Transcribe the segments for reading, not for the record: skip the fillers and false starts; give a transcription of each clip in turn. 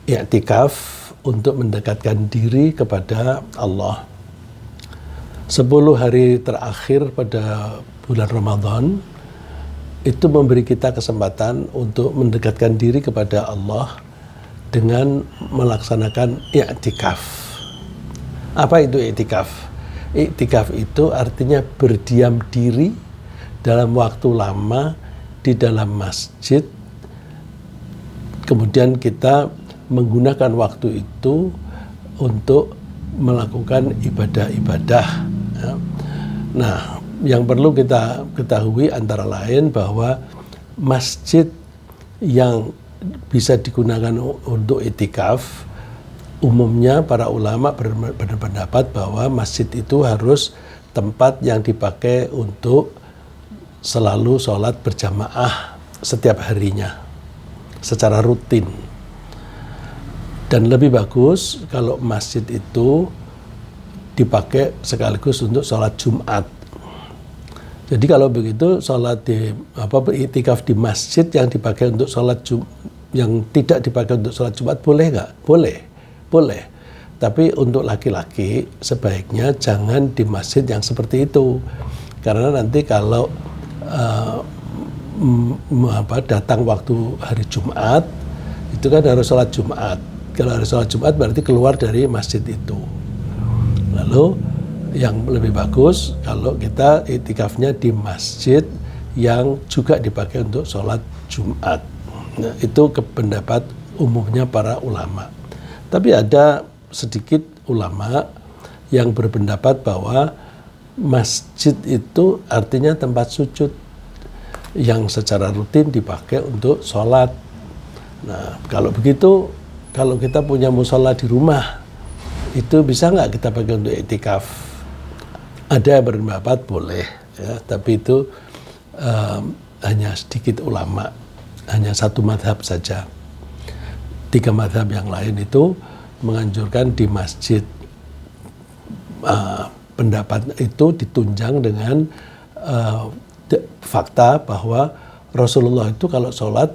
i'tikaf untuk mendekatkan diri kepada Allah. 10 hari terakhir pada bulan Ramadan itu memberi kita kesempatan untuk mendekatkan diri kepada Allah dengan melaksanakan i'tikaf. Apa itu i'tikaf? I'tikaf itu artinya berdiam diri dalam waktu lama di dalam masjid, kemudian kita menggunakan waktu itu untuk melakukan ibadah-ibadah. Nah, yang perlu kita ketahui antara lain bahwa masjid yang bisa digunakan untuk i'tikaf, umumnya para ulama berpendapat bahwa masjid itu harus tempat yang dipakai untuk selalu sholat berjamaah setiap harinya secara rutin. Dan lebih bagus kalau masjid itu dipakai sekaligus untuk sholat Jumat. Jadi kalau begitu sholat i'tikaf di masjid yang dipakai untuk sholat yang tidak dipakai untuk sholat Jumat boleh nggak? Boleh. Tapi untuk laki-laki sebaiknya jangan di masjid yang seperti itu, karena nanti kalau datang waktu hari Jumat itu kan harus sholat Jumat. Kalau harus sholat Jumat berarti keluar dari masjid itu. Lalu yang lebih bagus kalau kita i'tikafnya di masjid yang juga dipakai untuk sholat Jumat. Nah, itu pendapat umumnya para ulama. Tapi ada sedikit ulama yang berpendapat bahwa masjid itu artinya tempat sujud yang secara rutin dipakai untuk sholat. Nah, kalau begitu, kalau kita punya musola di rumah, itu bisa nggak kita pakai untuk i'tikaf? Ada yang berpendapat boleh, ya, tapi itu hanya sedikit ulama, hanya satu madhab saja. 3 madhab yang lain itu menganjurkan di masjid. Pendapat itu ditunjang dengan fakta bahwa Rasulullah itu kalau sholat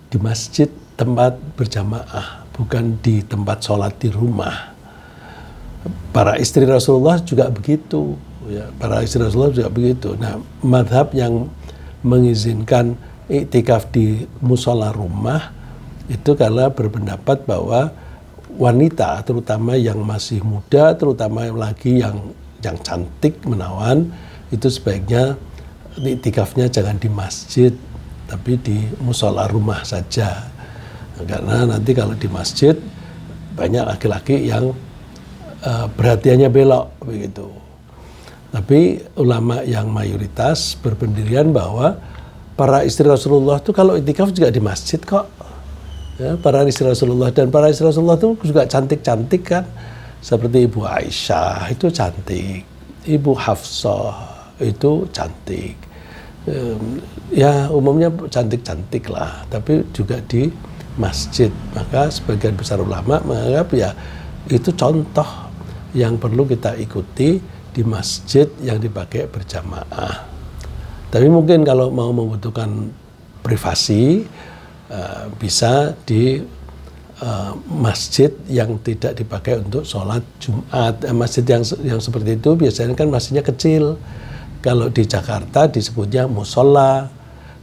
di masjid tempat berjamaah, bukan di tempat sholat di rumah. Para istri Rasulullah juga begitu, ya, para istri Rasulullah juga begitu. Nah, madhab yang mengizinkan i'tikaf di musola rumah itu karena berpendapat bahwa wanita, terutama yang masih muda, terutama lagi yang cantik menawan, itu sebaiknya i'tikafnya jangan di masjid, tapi di musola rumah saja. Karena nanti kalau di masjid banyak laki-laki yang perhatiannya belok begitu. Tapi ulama yang mayoritas berpendirian bahwa para istri Rasulullah itu kalau i'tikaf juga di masjid kok. Ya, para istri Rasulullah, dan para istri Rasulullah itu juga cantik-cantik kan. Seperti Ibu Aisyah itu cantik, Ibu Hafsah itu cantik. Ya umumnya cantik-cantik lah, tapi juga di masjid. Maka sebagian besar ulama menganggap ya itu contoh yang perlu kita ikuti di masjid yang dipakai berjamaah. Tapi mungkin kalau mau membutuhkan privasi, bisa di masjid yang tidak dipakai untuk sholat Jumat. Masjid yang seperti itu biasanya kan masjidnya kecil. Kalau di Jakarta disebutnya musola,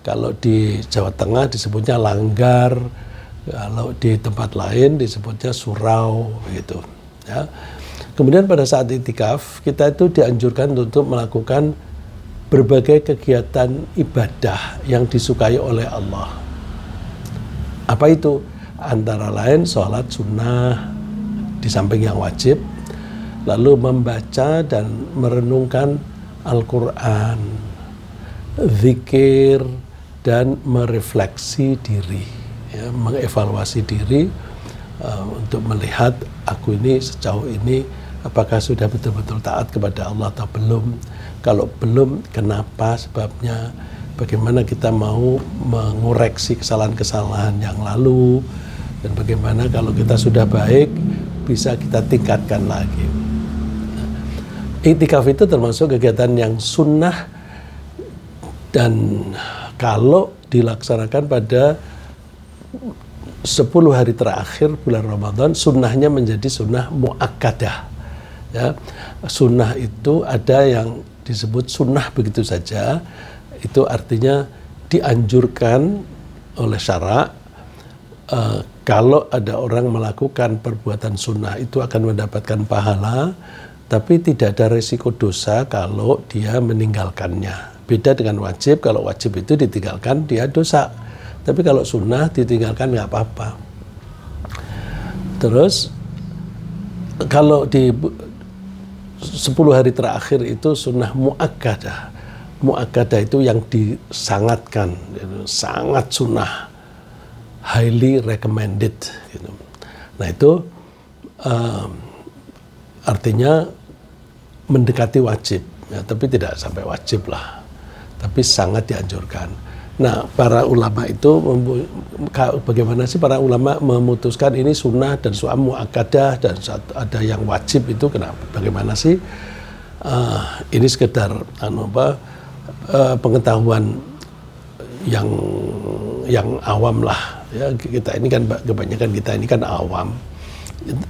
kalau di Jawa Tengah disebutnya langgar, kalau di tempat lain disebutnya surau, gitu. Ya. Kemudian pada saat i'tikaf kita itu dianjurkan untuk melakukan berbagai kegiatan ibadah yang disukai oleh Allah. Apa itu? Antara lain sholat sunnah di samping yang wajib, lalu membaca dan merenungkan Al-Quran, zikir, dan merefleksi diri, ya, mengevaluasi diri untuk melihat aku ini sejauh ini apakah sudah betul-betul taat kepada Allah atau belum. Kalau belum, kenapa sebabnya? Bagaimana kita mau mengoreksi kesalahan-kesalahan yang lalu, dan bagaimana kalau kita sudah baik bisa kita tingkatkan lagi. I'tikaf itu termasuk kegiatan yang sunnah, dan kalau dilaksanakan pada 10 hari terakhir bulan Ramadan sunnahnya menjadi sunnah muakkadah. Ya, sunnah itu ada yang disebut sunnah begitu saja, itu artinya dianjurkan oleh syara. Kalau ada orang melakukan perbuatan sunnah itu akan mendapatkan pahala, tapi tidak ada resiko dosa kalau dia meninggalkannya. Beda dengan wajib, kalau wajib itu ditinggalkan dia dosa, tapi kalau sunnah ditinggalkan nggak apa-apa. Terus kalau di 10 hari terakhir itu sunnah muakkadah. Muakkadah itu yang disangatkan, sangat sunnah, highly recommended. Nah itu artinya mendekati wajib, ya, tapi tidak sampai wajib lah, tapi sangat dianjurkan. Nah, para ulama itu bagaimana sih para ulama memutuskan ini sunnah dan sunnah muakkadah dan ada yang wajib itu kenapa? Bagaimana sih? Ini sekedar pengetahuan yang awam lah. Ya, kita ini kan kebanyakan kita ini kan awam.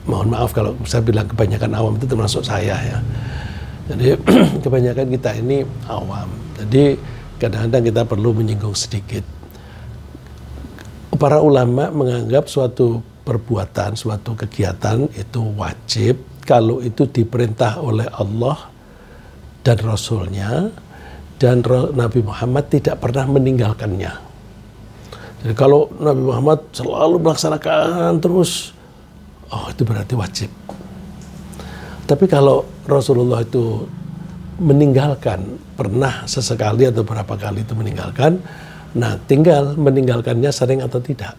Mohon maaf kalau saya bilang kebanyakan awam itu termasuk saya ya. Jadi kebanyakan kita ini awam. Jadi kadang-kadang kita perlu menyinggung sedikit. Para ulama menganggap suatu perbuatan, suatu kegiatan itu wajib kalau itu diperintah oleh Allah dan Rasulnya, dan Nabi Muhammad tidak pernah meninggalkannya. Jadi kalau Nabi Muhammad selalu melaksanakan terus, oh itu berarti wajib. Tapi kalau Rasulullah itu meninggalkan, pernah sesekali atau berapa kali itu meninggalkan, nah tinggal meninggalkannya sering atau tidak.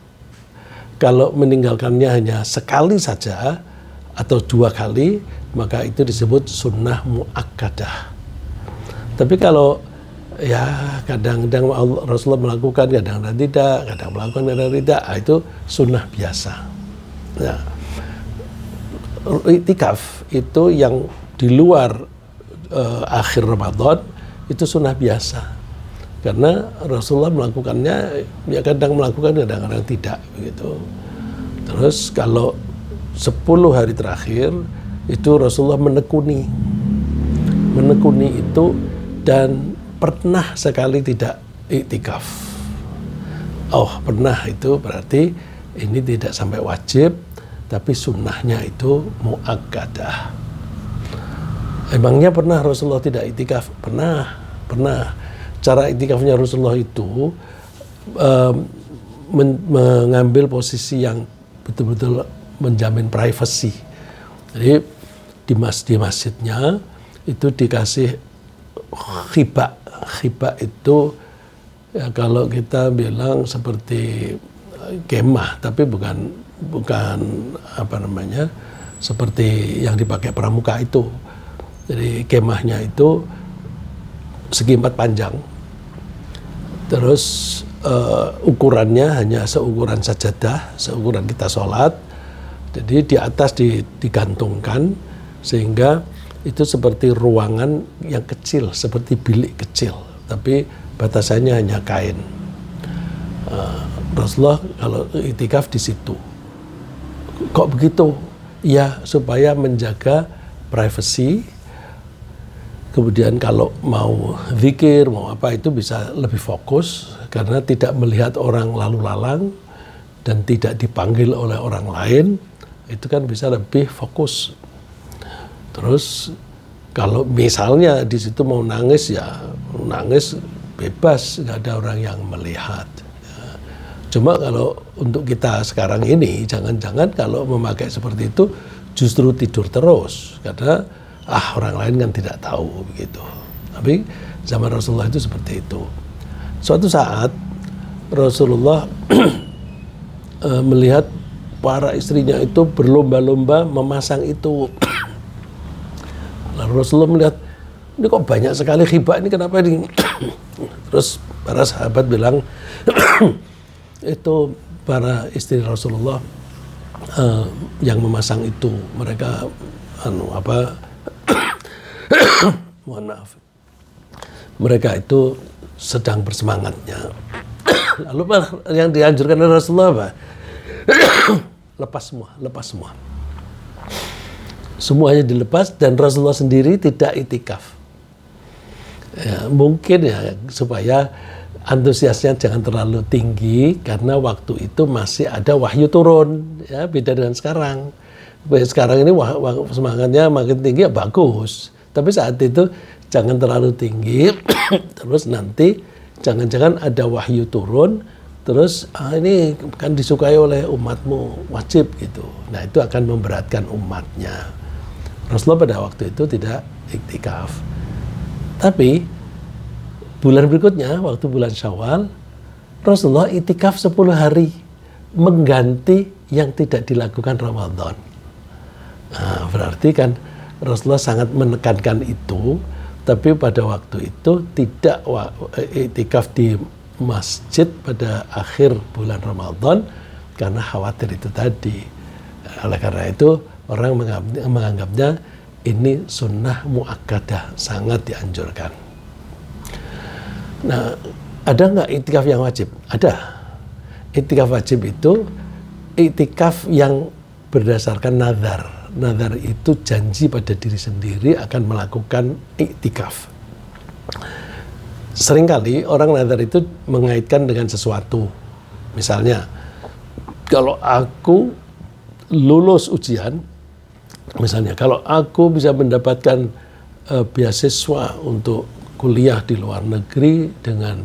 Kalau meninggalkannya hanya sekali saja atau 2 kali, maka itu disebut sunnah muakkadah. Tapi kalau ya kadang-kadang Rasulullah melakukan, kadang-kadang tidak, kadang melakukan, kadang tidak, itu sunnah biasa. Nah, iktikaf itu yang di luar akhir Ramadan itu sunnah biasa, karena Rasulullah melakukannya ya kadang melakukan, kadang-kadang tidak begitu. Terus kalau 10 hari terakhir itu Rasulullah menekuni itu, dan pernah sekali tidak iktikaf. Oh pernah, itu berarti ini tidak sampai wajib, tapi sunnahnya itu muakkadah. Emangnya pernah Rasulullah tidak iktikaf? Pernah. Cara iktikafnya Rasulullah itu mengambil posisi yang betul-betul menjamin privasi. Jadi di masjidnya itu dikasih khibah. Khibah itu ya kalau kita bilang seperti kemah, tapi bukan apa namanya, seperti yang dipakai pramuka itu. Jadi kemahnya itu segi 4 panjang, terus ukurannya hanya seukuran sajadah, seukuran kita sholat. Jadi di atas digantungkan, sehingga itu seperti ruangan yang kecil, seperti bilik kecil, tapi batasannya hanya kain. Rasulullah kalau iktikaf di situ. Kok begitu? Ya supaya menjaga privasi. Kemudian kalau mau zikir, mau apa itu bisa lebih fokus, karena tidak melihat orang lalu lalang dan tidak dipanggil oleh orang lain, itu kan bisa lebih fokus. Terus kalau misalnya di situ mau nangis, ya nangis bebas, nggak ada orang yang melihat. Cuma kalau untuk kita sekarang ini, jangan-jangan kalau memakai seperti itu justru tidur terus, karena orang lain kan tidak tahu begitu. Tapi zaman Rasulullah itu seperti itu. Suatu saat Rasulullah melihat para istrinya itu berlomba-lomba memasang itu. Lalu Rasulullah melihat, ini kok banyak sekali khibah, ini kenapa ini? Terus para sahabat bilang, itu para istri Rasulullah yang memasang itu, mereka mohon maaf, mereka itu sedang bersemangatnya. Lalu yang dianjurkan oleh Rasulullah apa? lepas semua. Semuanya dilepas dan Rasulullah sendiri tidak itikaf. Ya, mungkin ya supaya antusiasnya jangan terlalu tinggi karena waktu itu masih ada wahyu turun, ya beda dengan sekarang. Sekarang ini semangatnya makin tinggi ya bagus, tapi saat itu jangan terlalu tinggi. Terus nanti jangan-jangan ada wahyu turun, terus ini kan disukai oleh umatmu, wajib gitu. Nah itu akan memberatkan umatnya. Rasulullah pada waktu itu tidak iktikaf. Tapi bulan berikutnya, waktu bulan Syawal, Rasulullah iktikaf 10 hari, mengganti yang tidak dilakukan Ramadan. Nah, berarti kan Rasulullah sangat menekankan itu, tapi pada waktu itu tidak iktikaf di masjid pada akhir bulan Ramadan, karena khawatir itu tadi. Oleh karena itu, orang menganggapnya ini sunnah muakkadah, sangat dianjurkan. Nah, ada nggak iktikaf yang wajib? Ada. Iktikaf wajib itu iktikaf yang berdasarkan nazar. Nazar itu janji pada diri sendiri akan melakukan iktikaf. Seringkali orang nazar itu mengaitkan dengan sesuatu. Misalnya, kalau aku lulus ujian, misalnya kalau aku bisa mendapatkan beasiswa untuk kuliah di luar negeri dengan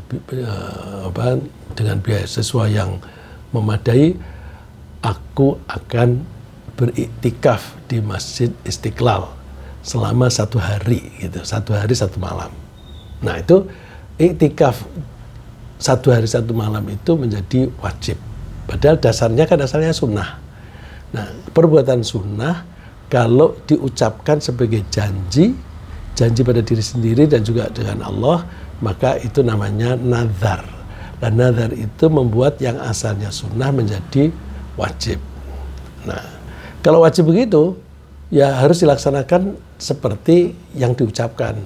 beasiswa yang memadai, aku akan beriktikaf di Masjid Istiqlal selama 1 hari gitu, 1 hari 1 malam. Nah itu iktikaf 1 hari 1 malam itu menjadi wajib. Padahal dasarnya sunnah. Nah perbuatan sunnah kalau diucapkan sebagai janji pada diri sendiri dan juga dengan Allah, maka itu namanya nazar. Dan nazar itu membuat yang asalnya sunnah menjadi wajib. Nah, kalau wajib begitu, ya harus dilaksanakan seperti yang diucapkan.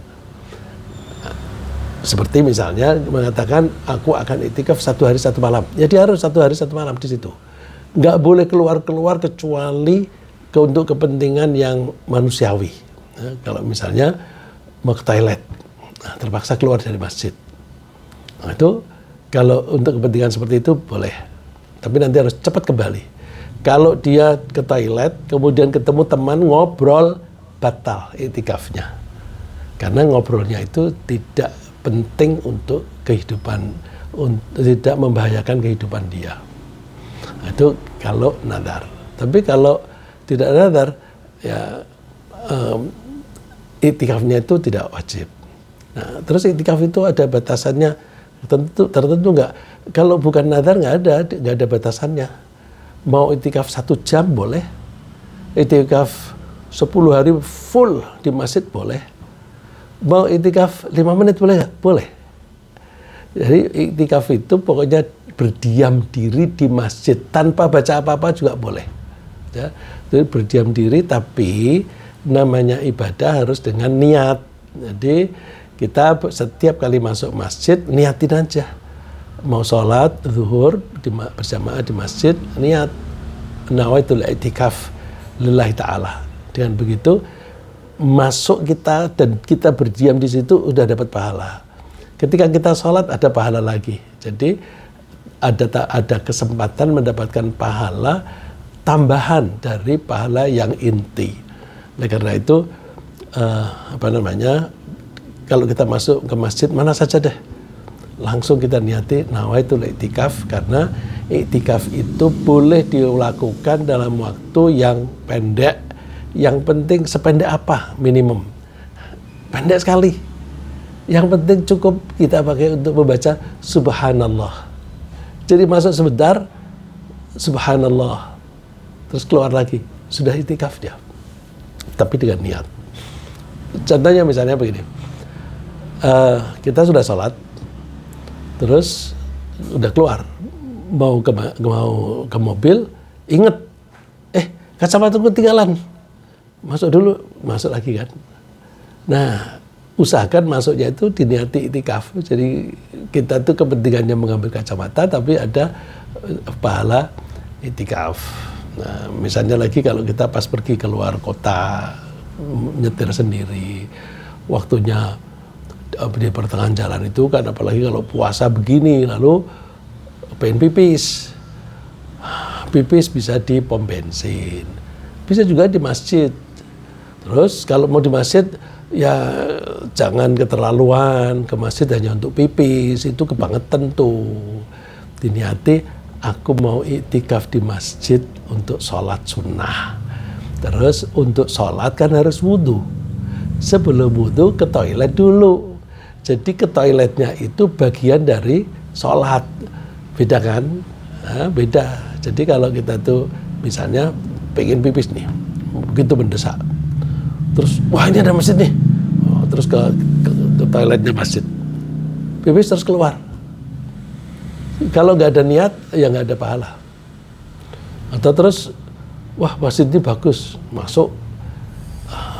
Seperti misalnya mengatakan, aku akan iktikaf 1 hari 1 malam. Ya dia harus 1 hari 1 malam di situ. Nggak boleh keluar-keluar kecuali untuk kepentingan yang manusiawi. Nah, kalau misalnya mau ke toilet, terpaksa keluar dari masjid. Nah, itu kalau untuk kepentingan seperti itu boleh. Tapi nanti harus cepat kembali. Kalau dia ke toilet, kemudian ketemu teman ngobrol, batal iktikafnya. Karena ngobrolnya itu tidak penting untuk kehidupan, tidak membahayakan kehidupan dia. Nah, itu kalau nadar. Tapi kalau tidak nadar, ya iktikafnya itu tidak wajib. Nah, terus iktikaf itu ada batasannya tertentu nggak? Kalau bukan nadar nggak ada batasannya. Mau iktikaf 1 jam boleh, iktikaf 10 hari full di masjid boleh, mau iktikaf 5 menit boleh nggak? Boleh. Jadi iktikaf itu pokoknya berdiam diri di masjid tanpa baca apa-apa juga boleh. Ya, jadi berdiam diri, tapi namanya ibadah harus dengan niat. Jadi kita setiap kali masuk masjid niatin aja. Mau sholat zuhur berjamaah di masjid, niat nawaitul i'tikaf lillahi ta'ala. Dengan begitu masuk kita dan kita berdiam di situ udah dapat pahala. Ketika kita sholat ada pahala lagi. Jadi ada kesempatan mendapatkan pahala tambahan dari pahala yang inti. Oleh karena itu kalau kita masuk ke masjid mana saja deh, langsung kita niati nawaitul i'tikaf, karena i'tikaf itu boleh dilakukan dalam waktu yang pendek. Yang penting sependek apa minimum? Pendek sekali. Yang penting cukup kita pakai untuk membaca subhanallah. Jadi masuk sebentar, subhanallah, terus keluar lagi, sudah i'tikaf dia. Tapi dengan niat. Contohnya misalnya begini, kita sudah sholat, terus udah keluar, mau ke mobil, inget, kacamataku ketinggalan, masuk dulu, masuk lagi kan. Nah, usahakan masuknya itu diniati i'tikaf. Jadi kita tuh kepentingannya mengambil kacamata, tapi ada pahala iktikaf. Nah, misalnya lagi kalau kita pas pergi keluar kota, nyetir sendiri, waktunya di pertengahan jalan itu kan, apalagi kalau puasa begini, lalu pengen pipis. Pipis bisa di pom bensin, bisa juga di masjid. Terus kalau mau di masjid, ya jangan keterlaluan, ke masjid hanya untuk pipis, itu kebangetan tuh. Diniati, aku mau iktikaf di masjid untuk sholat sunnah. Terus untuk sholat kan harus wudhu. Sebelum wudhu ke toilet dulu. Jadi ke toiletnya itu bagian dari sholat. Beda kan? Nah, beda. Jadi kalau kita tuh misalnya pengen pipis nih, begitu mendesak. Terus, wah ini ada masjid nih. Terus ke toiletnya masjid. Pipis terus keluar. Kalau nggak ada niat, ya nggak ada pahala. Atau terus, wah masjid ini bagus, masuk,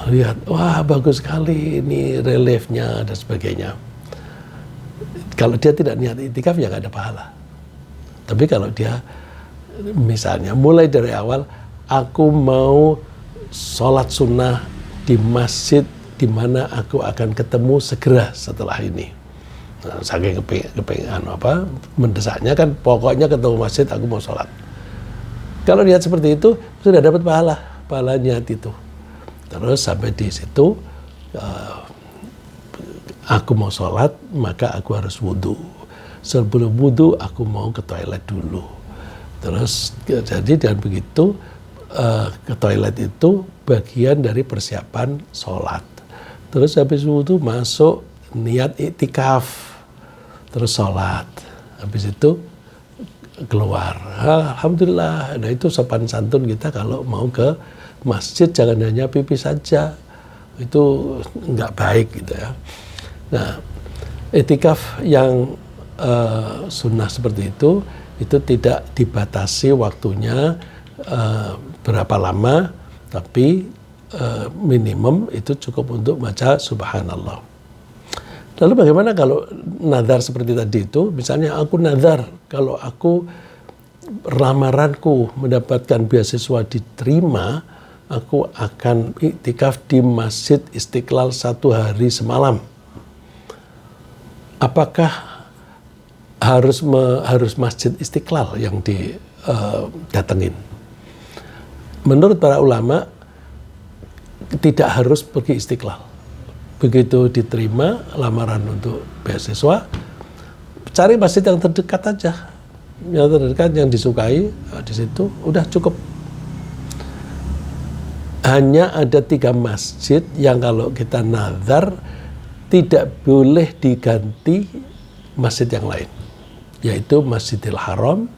lihat, wah bagus sekali ini reliefnya dan sebagainya. Kalau dia tidak niat iktikaf, ya nggak ada pahala. Tapi kalau dia, misalnya mulai dari awal, aku mau sholat sunnah di masjid di mana aku akan ketemu segera setelah ini. Nah, saking kepengen mendesaknya kan, pokoknya ketemu masjid aku mau sholat. Kalau niat seperti itu sudah dapat pahala niat itu. Terus sampai di situ aku mau sholat, maka aku harus wudhu. Sebelum wudhu aku mau ke toilet dulu. Terus jadi dengan begitu ke toilet itu bagian dari persiapan sholat. Terus habis wudhu masuk niat iktikaf. Terus sholat, habis itu keluar. Alhamdulillah, nah itu sopan santun kita kalau mau ke masjid, jangan hanya pipis saja, itu nggak baik gitu ya. Nah, iktikaf yang sunnah seperti itu tidak dibatasi waktunya berapa lama, tapi minimum itu cukup untuk baca subhanallah. Lalu bagaimana kalau nazar seperti tadi itu? Misalnya aku nazar, kalau aku lamaranku mendapatkan beasiswa diterima, aku akan iktikaf di Masjid Istiqlal 1 hari semalam. Apakah harus Masjid Istiqlal yang didatengin? Menurut para ulama, tidak harus pergi Istiqlal. Begitu diterima lamaran untuk beasiswa, cari masjid yang terdekat aja, yang terdekat, yang disukai, di situ udah cukup. Hanya ada 3 masjid yang kalau kita nazar tidak boleh diganti masjid yang lain, yaitu Masjidil Haram,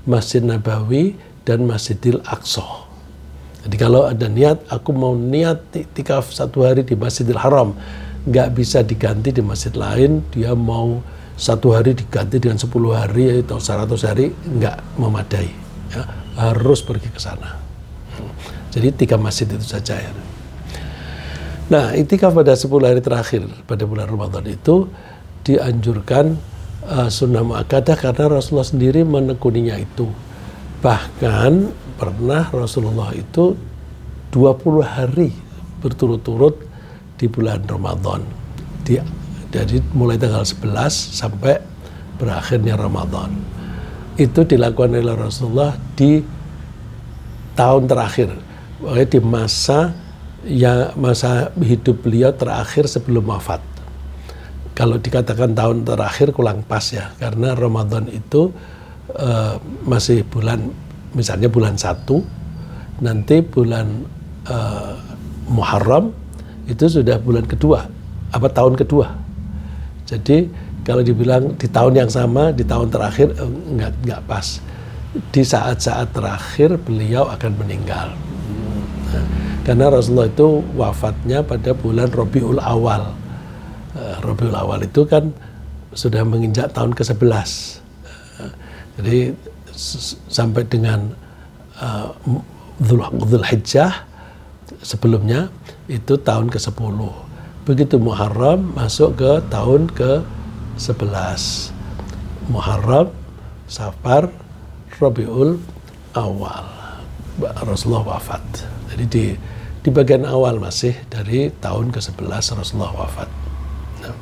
Masjid Nabawi, dan Masjidil Aqsa. Jadi kalau ada niat, aku mau niat iktikaf 1 hari di Masjidil Haram, nggak bisa diganti di masjid lain. Dia mau 1 hari diganti dengan 10 hari atau 100 hari, nggak memadai. Ya, harus pergi ke sana. Jadi 3 masjid itu saja ya. Nah, iktikaf pada 10 hari terakhir pada bulan Ramadan itu dianjurkan sunnah muakkadah karena Rasulullah sendiri menekuninya itu. Bahkan pernah Rasulullah itu 20 hari berturut-turut di bulan Ramadan. Jadi mulai tanggal 11 sampai berakhirnya Ramadan. Itu dilakukan oleh Rasulullah di tahun terakhir. Di masa hidup beliau terakhir sebelum wafat. Kalau dikatakan tahun terakhir kurang pas ya, karena Ramadan itu masih bulan, misalnya bulan 1, nanti bulan Muharram itu sudah bulan kedua, tahun kedua. Jadi kalau dibilang di tahun yang sama, di tahun terakhir, enggak pas. Di saat-saat terakhir beliau akan meninggal. Karena Rasulullah itu wafatnya pada bulan Rabiul Awal. Rabiul Awal itu kan sudah menginjak tahun ke-11. Jadi sampai dengan Dzulhijjah sebelumnya itu tahun ke-10. Begitu Muharram masuk ke tahun ke-11. Muharram, Safar, Rabiul awal Rasulullah wafat. Jadi di bagian awal masih dari tahun ke-11 Rasulullah wafat. Nah,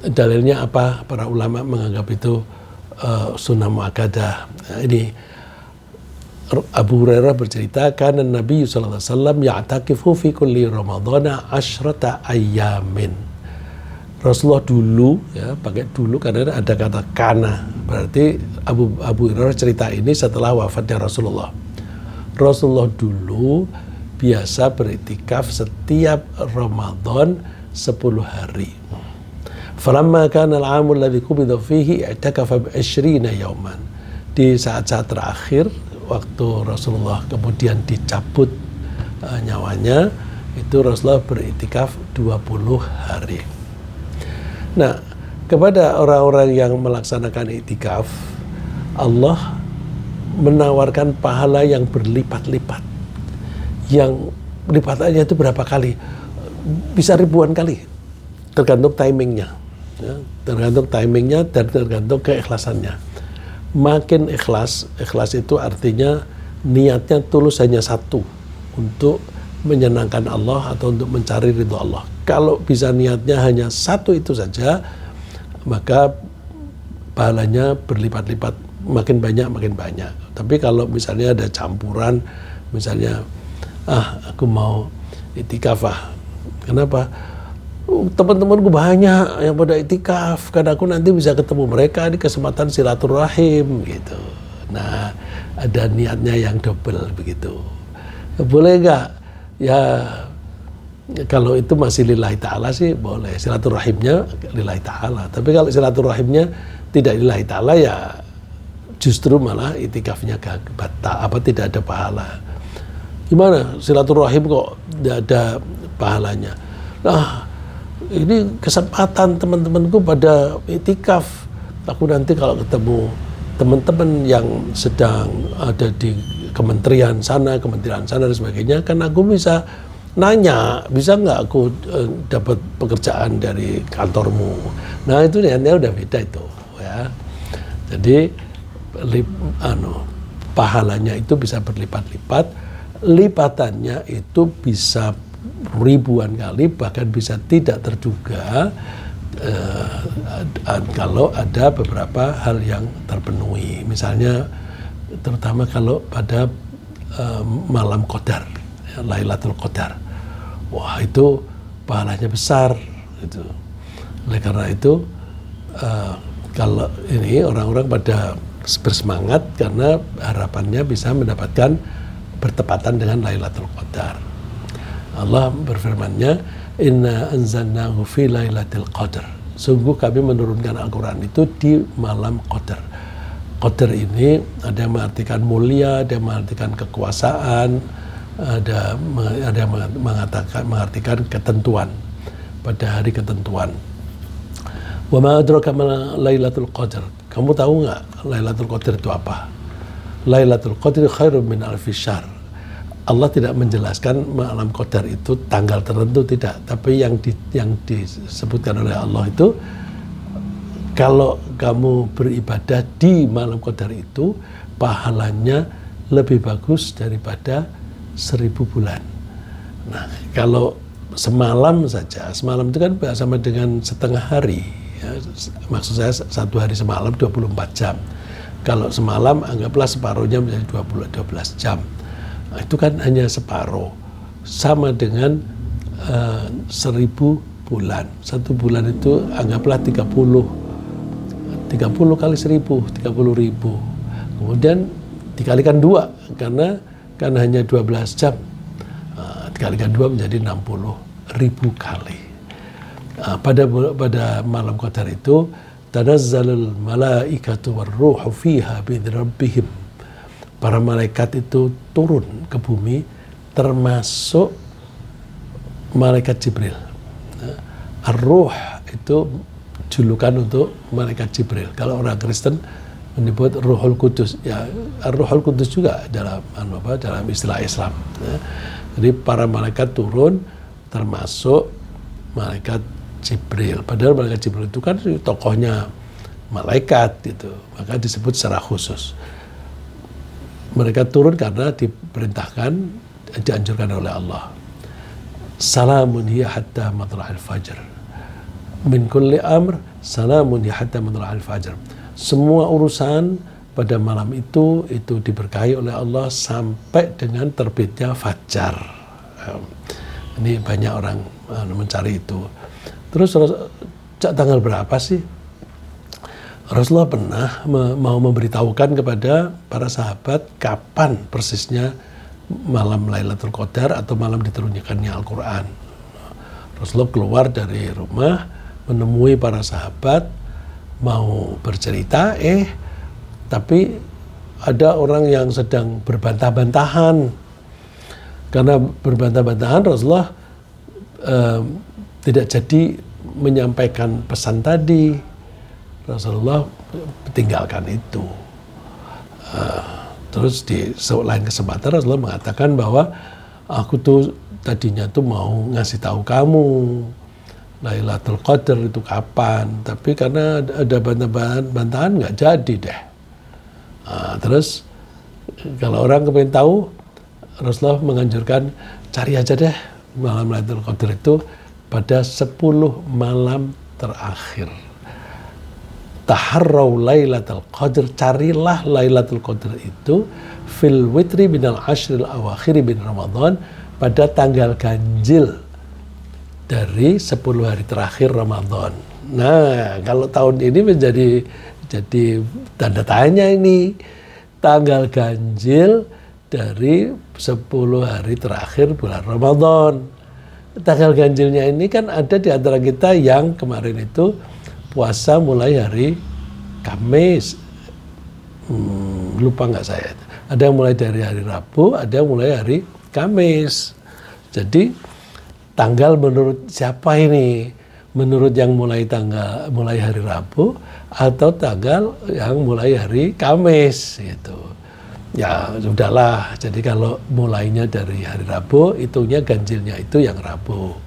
dalilnya apa? Para ulama menganggap itu sunnah muakkadah. Nah, ini Abu Hurairah bercerita, karena Nabi sallallahu alaihi wasallam ya'takifu fi kulli ramadhana 10 ayyamin. Rasulullah dulu, ya pakai dulu karena ada kata kana, berarti Abu Hurairah cerita ini setelah wafatnya Rasulullah. Rasulullah dulu biasa beriktikaf setiap Ramadan 10 hari. Falamma kana al-'amu alladhi qubida fihi i'takafa bi 20 yawman. Di saat-saat terakhir waktu Rasulullah kemudian dicabut nyawanya, itu Rasulullah beriktikaf 20 hari. Nah, kepada orang-orang yang melaksanakan iktikaf, Allah menawarkan pahala yang berlipat-lipat. Yang lipatannya itu berapa kali? Bisa ribuan kali. Tergantung timingnya. Ya, tergantung timingnya dan tergantung keikhlasannya. Makin ikhlas itu artinya niatnya tulus hanya satu, untuk menyenangkan Allah atau untuk mencari ridho Allah. Kalau bisa niatnya hanya satu itu saja, maka pahalanya berlipat-lipat, makin banyak. Tapi kalau misalnya ada campuran, misalnya aku mau iktikaf, kenapa? Teman-temanku banyak yang pada iktikaf, karena aku nanti bisa ketemu mereka di kesempatan silaturahim gitu. Nah, ada niatnya yang double begitu. Boleh nggak? Ya, kalau itu masih lillahi ta'ala sih boleh. Silaturahimnya lillahi ta'ala. Tapi kalau silaturahimnya tidak lillahi ta'ala, ya justru malah iktikafnya tidak ada pahala. Gimana? Silaturahim kok tidak ada pahalanya? Nah, ini kesempatan teman-temanku pada iktikaf. Aku nanti kalau ketemu teman-teman yang sedang ada di kementerian sana dan sebagainya, kan aku bisa nanya, bisa nggak aku dapat pekerjaan dari kantormu? Nah, itu niatnya udah beda itu, ya. Jadi pahalanya itu bisa berlipat-lipat, lipatannya itu bisa ribuan kali, bahkan bisa tidak terduga kalau ada beberapa hal yang terpenuhi. Misalnya terutama kalau pada malam Qadar, ya, Lailatul Qadar. Wah, itu pahalanya besar gitu. Oleh karena itu kalau ini orang-orang pada bersemangat karena harapannya bisa mendapatkan bertepatan dengan Lailatul Qadar. Allah berfirman-Nya, inna anzalnahu fi lailatul qadar. Sungguh kami menurunkan Al-Quran itu di malam Qadar. Qadar ini ada yang mengartikan mulia, ada yang mengartikan kekuasaan, ada yang mengartikan ketentuan, pada hari ketentuan. Wa ma adraka ma lailatul qadar. Kamu tahu nggak Lailatul Qadar itu apa? Lailatul Qadar khairun min alfi syahr. Allah tidak menjelaskan malam Qadar itu tanggal tertentu, tidak, tapi yang disebutkan oleh Allah itu, kalau kamu beribadah di malam Qadar itu pahalanya lebih bagus daripada 1000 bulan. Nah, kalau semalam saja, semalam itu kan sama dengan setengah hari, ya, maksud saya satu hari semalam 24 jam. Kalau semalam anggaplah separuhnya menjadi 12 jam. Nah, itu kan hanya separuh, sama dengan 1000 bulan. Satu bulan itu anggaplah 30 kali 1000, 30.000. Kemudian dikalikan 2, karena kan hanya 12 jam. Dikalikan 2 menjadi 60.000 kali. Pada malam Qadar itu, tanazzalul malaikatu warruhu fiha bi'idzni rabbihim. Para malaikat itu turun ke bumi, termasuk malaikat Jibril. Ar-Ruh itu julukan untuk malaikat Jibril. Kalau orang Kristen menyebut Ruhul Kudus, ya Ruhul Kudus juga dalam istilah Islam. Jadi para malaikat turun, termasuk malaikat Jibril. Padahal malaikat Jibril itu kan tokohnya malaikat gitu, maka disebut secara khusus. mereka turun karena diperintahkan, dianjurkan oleh Allah. Salamun hiya hatta matla'il fajr. Min kulli amr, salamun hiya hatta matla'il fajr. Semua urusan pada malam itu diberkahi oleh Allah sampai dengan terbitnya fajar. Ini banyak orang mencari itu. Terus tanggal berapa sih? Rasulullah pernah mau memberitahukan kepada para sahabat kapan persisnya malam Lailatul Qadar atau malam diturunkannya Al-Quran. Rasulullah keluar dari rumah menemui para sahabat mau bercerita, tapi ada orang yang sedang berbantah-bantahan. Karena berbantah-bantahan, Rasulullah tidak jadi menyampaikan pesan tadi. Rasulullah tinggalkan itu. Terus di lain kesempatan Rasulullah mengatakan bahwa aku tuh tadinya tuh mau ngasih tahu kamu Lailatul Qadar itu kapan, tapi karena ada bantahan nggak jadi deh. Terus kalau orang kepengen tahu, Rasulullah menganjurkan cari aja deh malam Lailatul Qadar itu pada 10 malam terakhir. Taharraw Lailatul Qadar, carilah Lailatul Qadar itu fil witri minal ashril awakhiri bin Ramadan, pada tanggal ganjil dari 10 hari terakhir Ramadan. Nah, kalau tahun ini jadi tanda tanya ini, tanggal ganjil dari 10 hari terakhir bulan Ramadan. Tanggal ganjilnya ini kan ada di antara kita yang kemarin itu puasa mulai hari Kamis, lupa nggak saya. Ada yang mulai dari hari Rabu, ada yang mulai hari Kamis. Jadi tanggal menurut siapa ini? Menurut yang mulai hari Rabu atau tanggal yang mulai hari Kamis gitu. Ya sudahlah. Jadi kalau mulainya dari hari Rabu, hitungnya ganjilnya itu yang Rabu.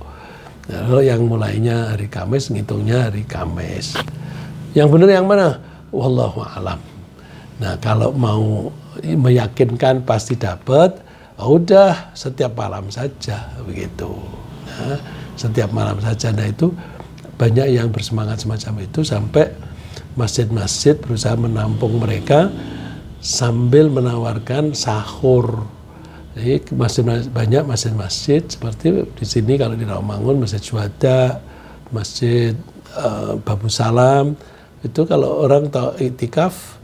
Kalau yang mulainya hari Kamis, ngitungnya hari Kamis. Yang benar yang mana? Wallahu a'lam. Nah, kalau mau meyakinkan pasti dapat, udah setiap malam saja begitu. Nah, setiap malam saja. Nah, itu banyak yang bersemangat semacam itu sampai masjid-masjid berusaha menampung mereka sambil menawarkan sahur. Jadi banyak masjid-masjid seperti di sini, kalau di Rawamangun Masjid Syuhada, Masjid Babu Salam, itu kalau orang tahu iktikaf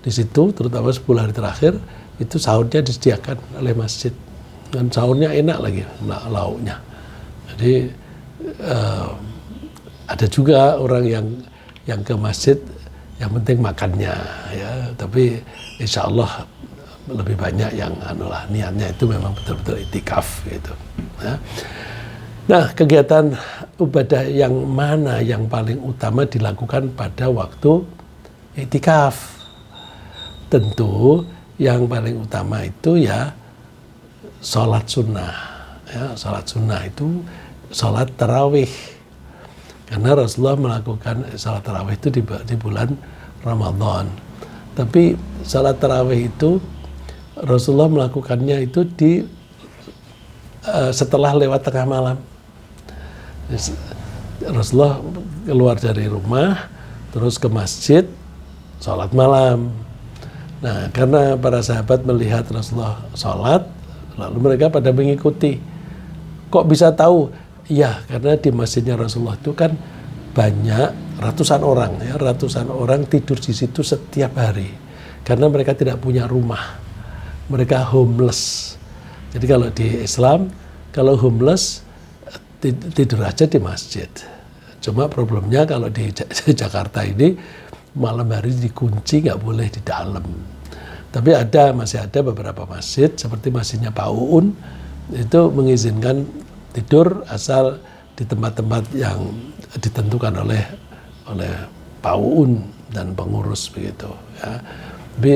di situ, terutama 10 hari terakhir, itu sahurnya disediakan oleh masjid, dan sahurnya enak lagi lauknya. Jadi ada juga orang yang ke masjid yang penting makannya, ya, tapi insya Allah lebih banyak yang niatnya itu memang betul-betul iktikaf gitu. Ya. Nah, kegiatan ibadah yang mana yang paling utama dilakukan pada waktu iktikaf? Tentu yang paling utama itu ya sholat sunnah. Ya, sholat sunnah itu sholat tarawih. Karena Rasulullah melakukan sholat tarawih itu di bulan Ramadan. Tapi sholat tarawih itu Rasulullah melakukannya itu setelah lewat tengah malam. Rasulullah keluar dari rumah, terus ke masjid, sholat malam. Nah, karena para sahabat melihat Rasulullah sholat, lalu mereka pada mengikuti. Kok bisa tahu? Ya, karena di masjidnya Rasulullah itu kan banyak ratusan orang tidur di situ setiap hari. Karena mereka tidak punya rumah. Mereka homeless. Jadi kalau di Islam, kalau homeless tidur aja di masjid. Cuma problemnya kalau di Jakarta ini malam hari dikunci, nggak boleh di dalam. Tapi masih ada beberapa masjid seperti masjidnya Pak Uun itu mengizinkan tidur asal di tempat-tempat yang ditentukan oleh Pak Uun dan pengurus begitu. Ya. Tapi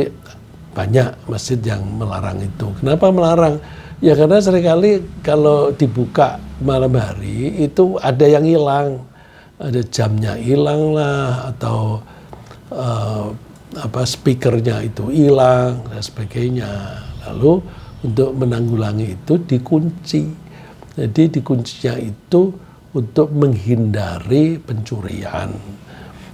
banyak masjid yang melarang itu. Kenapa melarang? Ya karena seringkali kalau dibuka malam hari itu ada yang hilang, ada jamnya hilang lah, atau speakernya itu hilang dan sebagainya. Lalu untuk menanggulangi itu dikunci. Jadi dikuncinya itu untuk menghindari pencurian.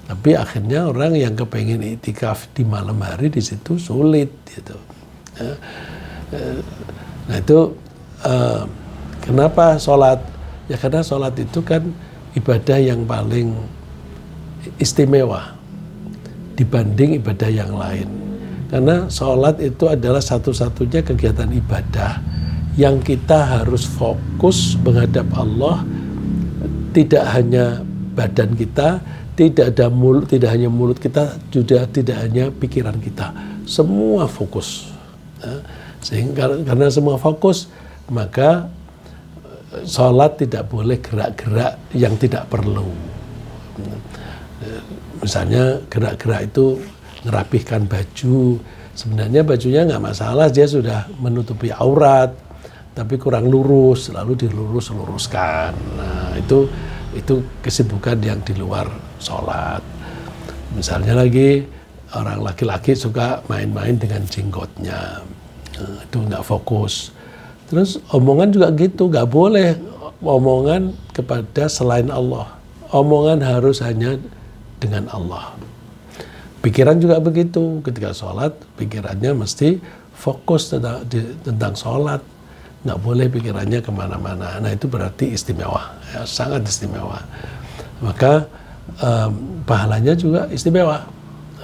Tapi akhirnya orang yang kepengen iktikaf di malam hari di situ sulit gitu. Nah itu kenapa sholat? Ya karena sholat itu kan ibadah yang paling istimewa dibanding ibadah yang lain. Karena sholat itu adalah satu-satunya kegiatan ibadah yang kita harus fokus menghadap Allah, tidak hanya badan kita, tidak hanya mulut kita, juga tidak hanya pikiran kita, semua fokus. Sehingga karena semua fokus, maka sholat tidak boleh gerak-gerak yang tidak perlu. Misalnya gerak-gerak itu ngerapihkan baju, sebenarnya bajunya nggak masalah, dia sudah menutupi aurat, tapi kurang lurus, lalu dilurus-luruskan. Nah itu kesibukan yang di luar sholat. Misalnya lagi orang laki-laki suka main-main dengan jenggotnya, itu nggak fokus. Terus omongan juga gitu, nggak boleh omongan kepada selain Allah. Omongan harus hanya dengan Allah. Pikiran juga begitu, ketika sholat pikirannya mesti fokus tentang sholat, nggak boleh pikirannya kemana-mana. Nah itu berarti istimewa, ya, sangat istimewa. Maka pahalanya juga istimewa.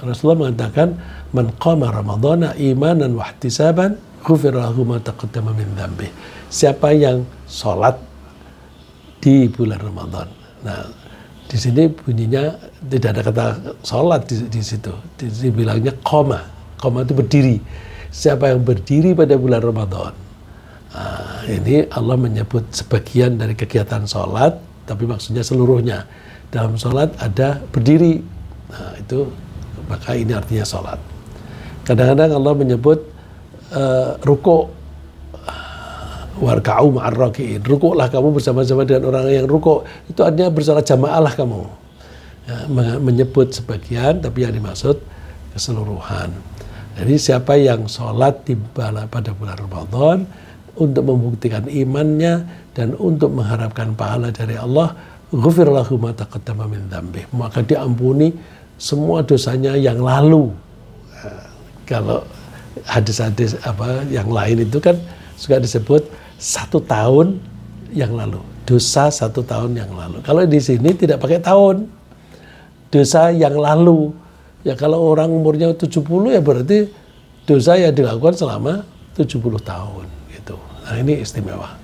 Rasulullah mengatakan, man qama ramadhana imanan wa ihtisaban ghufira lahu ma taqaddama min dzambi. Siapa yang sholat di bulan Ramadan. Nah, di sini bunyinya tidak ada kata sholat di situ. Dibilangnya qama. Qama itu berdiri. Siapa yang berdiri pada bulan Ramadan. Nah, ini Allah menyebut sebagian dari kegiatan sholat, tapi maksudnya seluruhnya. Dalam sholat ada berdiri. Nah, itu maka ini artinya sholat. Kadang-kadang Allah menyebut ruku', warka'u ma'ar raki'in. Rukuklah kamu bersama-sama dengan orang yang rukuk. Itu artinya bersalat jamaah lah kamu. Ya, menyebut sebagian, tapi yang dimaksud keseluruhan. Jadi siapa yang sholat pada bulan Ramadan untuk membuktikan imannya dan untuk mengharapkan pahala dari Allah, ghufir lahu ma taqaddama min dzambih, maka diampuni semua dosanya yang lalu. Kalau hadis-hadis yang lain itu kan suka disebut 1 tahun yang lalu, dosa 1 tahun yang lalu. Kalau di sini tidak pakai tahun, dosa yang lalu. Ya kalau orang umurnya 70 ya berarti dosa yang dilakukan selama 70 tahun gitu. Nah ini istimewa.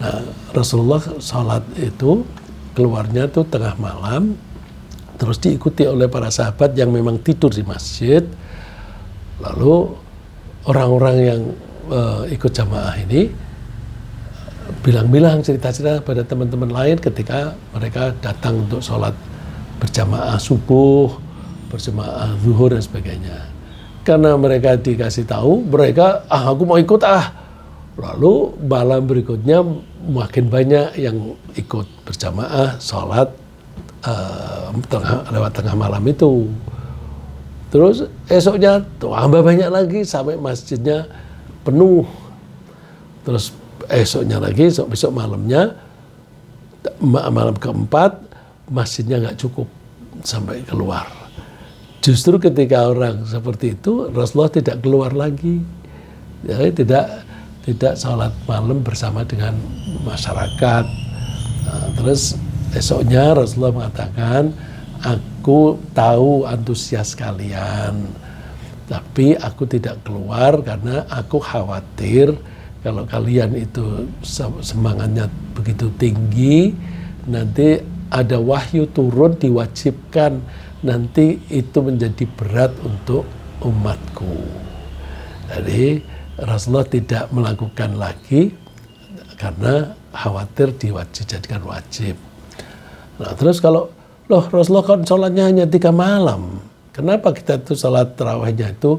Nah Rasulullah sholat itu keluarnya tuh tengah malam, terus diikuti oleh para sahabat yang memang tidur di masjid. Lalu orang-orang yang ikut jamaah ini bilang-bilang cerita-cerita pada teman-teman lain ketika mereka datang untuk sholat berjamaah subuh, berjamaah zuhur dan sebagainya. Karena mereka dikasih tahu, mereka aku mau ikut Lalu malam berikutnya makin banyak yang ikut berjamaah sholat lewat tengah malam itu. Terus esoknya tambah banyak lagi sampai masjidnya penuh. Terus esoknya lagi, besok malamnya, malam keempat, masjidnya nggak cukup sampai keluar. Justru ketika orang seperti itu, Rasulullah tidak keluar lagi. Jadi tidak sholat malam bersama dengan masyarakat. Nah, terus esoknya Rasulullah mengatakan, aku tahu antusias kalian, tapi aku tidak keluar karena aku khawatir kalau kalian itu semangatnya begitu tinggi, nanti ada wahyu turun diwajibkan, nanti itu menjadi berat untuk umatku. Jadi Rasulullah tidak melakukan lagi karena khawatir dijadikan wajib. Nah terus kalau Rasulullah kan sholatnya hanya 3 malam, kenapa kita tuh sholat tarawihnya itu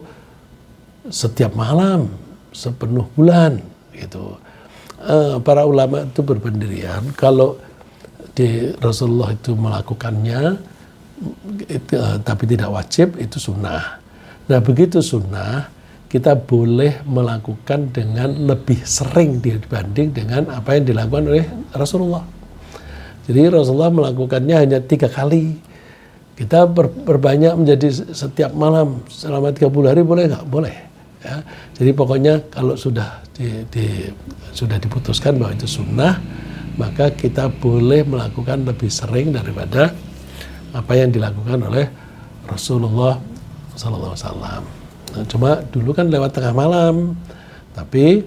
setiap malam, sepenuh bulan gitu. Para ulama itu berpendirian kalau di Rasulullah itu melakukannya tapi tidak wajib, itu sunnah. Nah, begitu sunnah, kita boleh melakukan dengan lebih sering dibanding dengan apa yang dilakukan oleh Rasulullah. Jadi Rasulullah melakukannya hanya 3 kali. Kita perbanyak menjadi setiap malam selama 30 hari boleh nggak? Boleh. Ya. Jadi pokoknya kalau sudah sudah diputuskan bahwa itu sunnah, maka kita boleh melakukan lebih sering daripada apa yang dilakukan oleh Rasulullah SAW. Nah, cuma dulu kan lewat tengah malam, tapi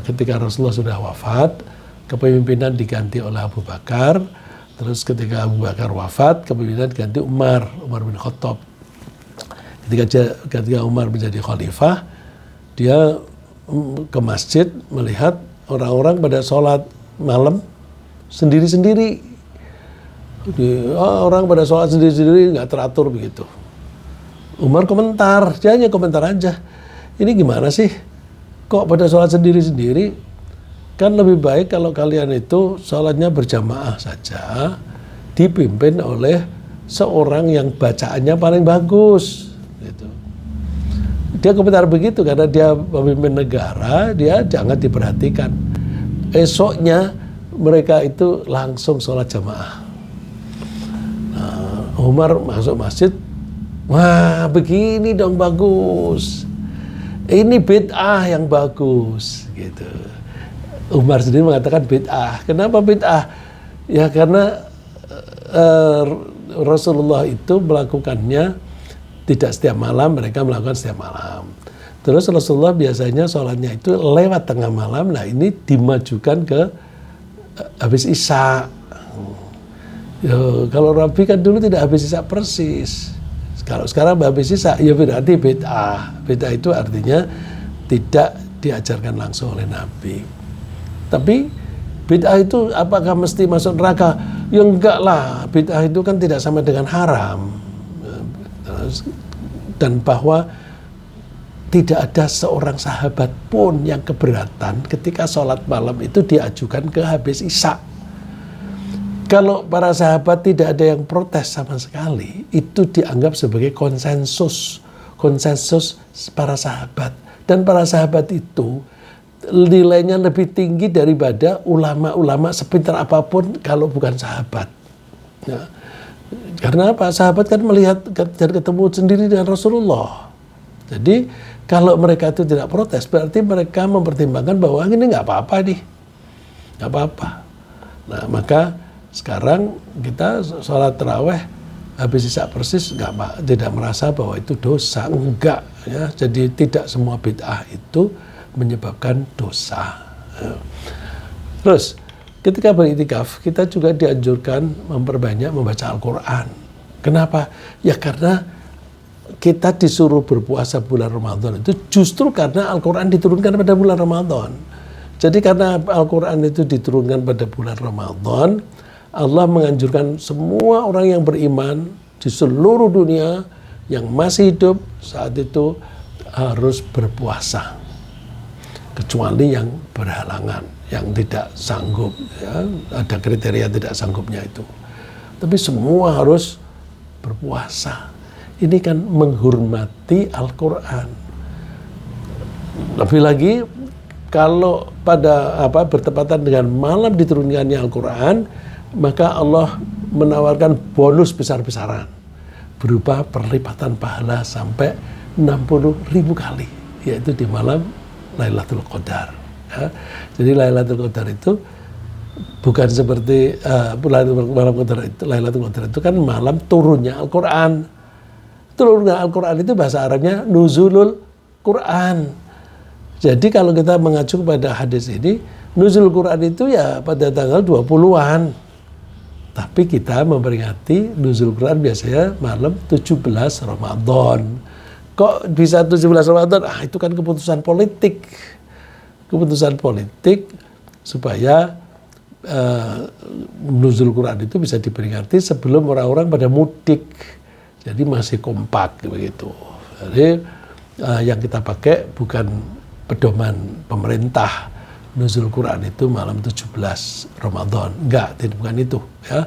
ketika Rasulullah sudah wafat, kepemimpinan diganti oleh Abu Bakar. Terus ketika Abu Bakar wafat, kepemimpinan diganti Umar bin Khattab. Ketika Umar menjadi khalifah, dia ke masjid melihat orang-orang pada sholat malam sendiri-sendiri. Orang pada sholat sendiri-sendiri, nggak teratur begitu. Umar komentar, dia hanya komentar aja. Ini gimana sih? Kok pada sholat sendiri-sendiri? Kan lebih baik kalau kalian itu sholatnya berjamaah saja, dipimpin oleh seorang yang bacaannya paling bagus. Gitu. Dia komentar begitu karena dia pemimpin negara, dia jangan diperhatikan. Esoknya mereka itu langsung sholat jamaah. Nah, Umar masuk masjid, wah begini dong bagus. Ini bid'ah yang bagus, gitu. Umar sendiri mengatakan bid'ah. Kenapa bid'ah? Ya karena Rasulullah itu melakukannya tidak setiap malam, mereka melakukan setiap malam. Terus Rasulullah biasanya sholatnya itu lewat tengah malam. Nah ini dimajukan ke habis Isya. Ya, kalau Rabi kan dulu tidak habis Isya persis. Kalau sekarang habis Isya, ya berarti bid'ah. Bid'ah itu artinya tidak diajarkan langsung oleh Nabi. Tapi bid'ah itu apakah mesti masuk neraka? Ya enggak lah, bid'ah itu kan tidak sama dengan haram. Dan bahwa tidak ada seorang sahabat pun yang keberatan ketika sholat malam itu diajukan ke habis Isya. Kalau para sahabat tidak ada yang protes sama sekali, itu dianggap sebagai konsensus para sahabat. Dan para sahabat itu nilainya lebih tinggi daripada ulama-ulama sepintar apapun kalau bukan sahabat. Ya. Karena apa? Sahabat kan melihat dan ketemu sendiri dengan Rasulullah. Jadi kalau mereka itu tidak protes, berarti mereka mempertimbangkan bahwa ini nggak apa-apa nih, nggak apa-apa. Nah maka sekarang kita sholat taraweh habis Isya persis tidak merasa bahwa itu dosa, enggak ya. Jadi tidak semua bid'ah itu menyebabkan dosa. Terus ketika beriktikaf kita juga dianjurkan memperbanyak membaca Al-Quran. Kenapa? Ya karena kita disuruh berpuasa bulan Ramadan itu justru karena Al-Quran diturunkan pada bulan Ramadan. Jadi karena Al-Quran itu diturunkan pada bulan Ramadan, Allah menganjurkan semua orang yang beriman di seluruh dunia yang masih hidup saat itu harus berpuasa. Kecuali yang berhalangan, yang tidak sanggup, ya, ada kriteria tidak sanggupnya itu. Tapi semua harus berpuasa. Ini kan menghormati Al-Quran. Lebih lagi kalau pada bertepatan dengan malam diturunkannya Al-Quran, maka Allah menawarkan bonus besar-besaran berupa perlipatan pahala sampai 60.000 kali, yaitu di malam Lailatul Qadar. Ya. Jadi Lailatul Qadar itu bukan seperti Lailatul Qadar itu kan malam turunnya Al-Quran. Turunnya Al-Quran itu bahasa Arabnya nuzulul Quran. Jadi kalau kita mengacu pada hadis ini, nuzul Quran itu ya pada tanggal 20-an. Tapi kita memperingati nuzul Quran biasanya malam 17 Ramadan. Kok bisa 17 Ramadan? Itu kan keputusan politik. Keputusan politik supaya nuzul Quran itu bisa diperingati sebelum orang-orang pada mudik. Jadi masih kompak begitu. Jadi yang kita pakai bukan pedoman pemerintah. Nuzul Quran itu malam 17 Ramadan. Enggak, bukan itu. Ya.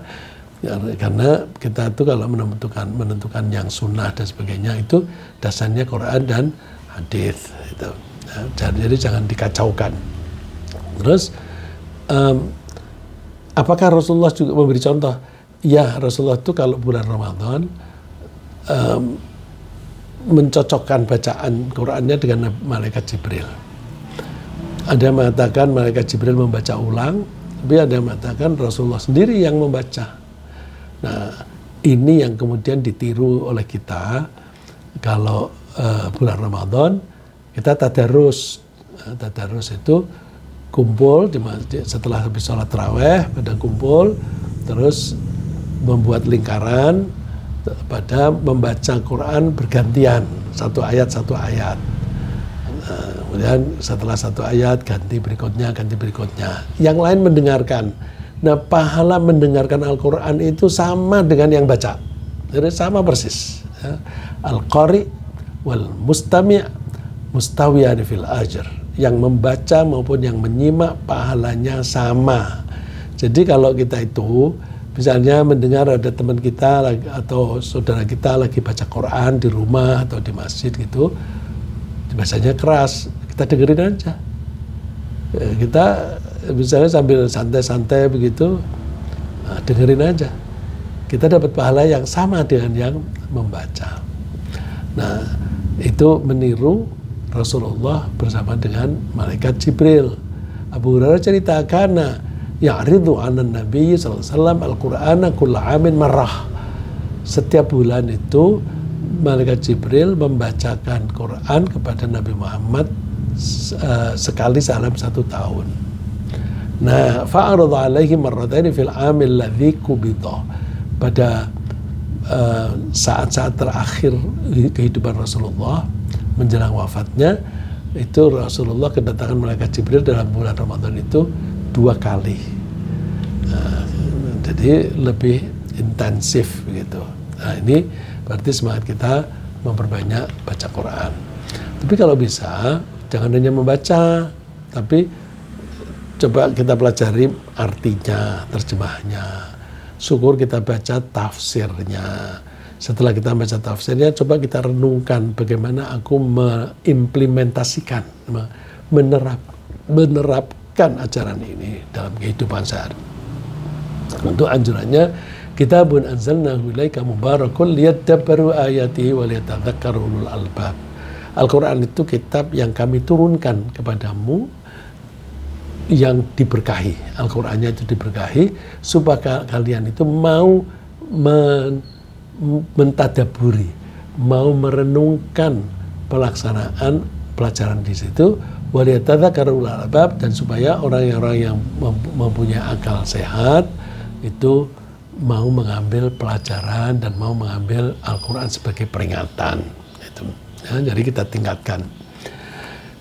Ya, karena kita itu kalau menentukan yang sunnah dan sebagainya itu dasarnya Quran dan hadis itu. Nah, jadi jangan dikacaukan. Terus apakah Rasulullah juga memberi contoh? Ya, Rasulullah itu kalau bulan Ramadan mencocokkan bacaan Qurannya dengan malaikat Jibril. Ada yang mengatakan malaikat Jibril membaca ulang, tapi ada yang mengatakan Rasulullah sendiri yang membaca. Nah, ini yang kemudian ditiru oleh kita kalau bulan Ramadan kita tadarus. Tadarus itu kumpul di masjid setelah habis sholat tarawih, pada kumpul terus membuat lingkaran pada membaca Quran bergantian, satu ayat. Kemudian setelah satu ayat ganti berikutnya. Yang lain mendengarkan. Nah, pahala mendengarkan Al-Quran itu sama dengan yang baca. Jadi sama persis. Al-Qari wal mustami' mustawiyan fil ajr. Yang membaca maupun yang menyimak pahalanya sama. Jadi kalau kita itu misalnya mendengar ada teman kita atau saudara kita lagi baca Quran di rumah atau di masjid gitu, bahasanya keras, kita dengerin aja. Kita misalnya sambil santai-santai begitu, dengerin aja. Kita dapat pahala yang sama dengan yang membaca. Nah, itu meniru Rasulullah bersama dengan malaikat Jibril. Abu Hurairah ceritakan, ya'ridu 'alan Nabi sallallahu alaihi wasallam al-Qur'ana kulla 'amin marrah. Setiap bulan itu malaikat Jibril membacakan Quran kepada Nabi Muhammad sekali dalam 1 tahun. Nah, fa'arada alaihi marrataini fil 'amil ladzi qubida. Pada saat-saat terakhir kehidupan Rasulullah menjelang wafatnya, itu Rasulullah kedatangan malaikat Jibril dalam bulan Ramadan itu 2 kali. Jadi lebih intensif begitu. Nah, ini berarti semangat kita memperbanyak baca Quran. Tapi kalau bisa jangan hanya membaca, tapi coba kita pelajari artinya, terjemahnya. Syukur kita baca tafsirnya. Setelah kita baca tafsirnya, coba kita renungkan bagaimana aku mengimplementasikan, menerapkan ajaran ini dalam kehidupan sehari. Untuk anjurannya, kitabun anzalnahu ilaika mubarakun liyadabbaru ayatihi wa liyatadzakkaru ulul albab. Al-Quran itu kitab yang kami turunkan kepadamu yang diberkahi. Al-Qurannya itu diberkahi supaya kalian itu mau mentadaburi, mau merenungkan pelaksanaan pelajaran di situ, wa liyatadzakkaru ulul albab, dan supaya orang-orang yang mempunyai akal sehat itu mau mengambil pelajaran dan mau mengambil Al-Quran sebagai peringatan. Itu. Ya, jadi kita tingkatkan.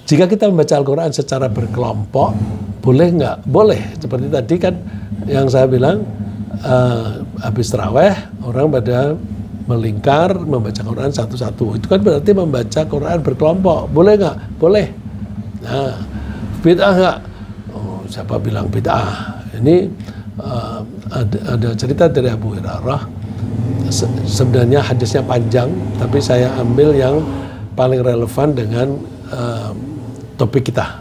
Jika kita membaca Al-Quran secara berkelompok, boleh nggak? Boleh. Seperti tadi kan yang saya bilang, habis tarawih orang pada melingkar membaca Quran satu-satu. Itu kan berarti membaca Quran berkelompok. Boleh nggak? Boleh. Nah, bid'ah nggak? Oh, siapa bilang bid'ah? Ini ada cerita dari Abu Hurairah. Sebenarnya hadisnya panjang, tapi saya ambil yang paling relevan dengan topik kita.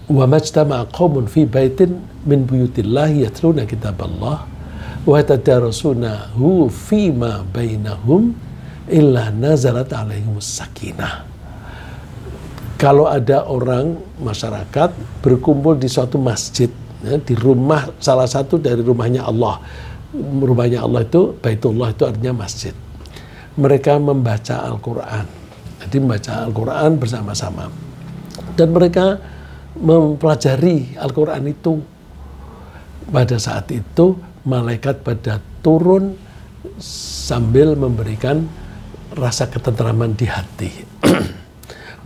Wa majtama'a qaumun fi baitin min buyutillahi yatluna kitaballah wa yatadarasunahu fima bainahum illa nazalat alaihimus sakinah. Kalau ada orang masyarakat berkumpul di suatu masjid, ya, di rumah salah satu dari rumahnya Allah. Rumahnya Allah itu Baitullah, itu artinya masjid. Mereka membaca Al-Quran. Jadi membaca Al-Quran bersama-sama. Dan mereka mempelajari Al-Quran itu. Pada saat itu malaikat pada turun sambil memberikan rasa ketentraman di hati.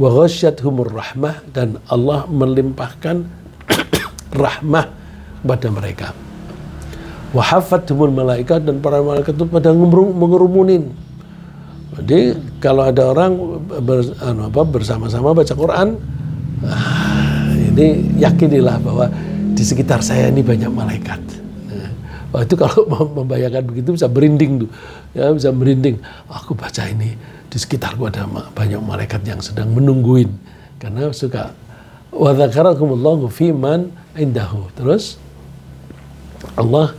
Wa ghasyyathumur rahmah, dan Allah melimpahkan rahmah kepada mereka. Wa hafathumul malaikat, dan para malaikat itu pada mengerumunin. Jadi kalau ada orang bersama-sama baca Quran, ini yakinilah bahwa di sekitar saya ini banyak malaikat. Wah, itu kalau membayangkan begitu bisa merinding tuh, ya bisa merinding. Aku baca ini di sekitarku ada banyak malaikat yang sedang menungguin karena suka. Wa dzakarakumullahu fi man indahu. Terus Allah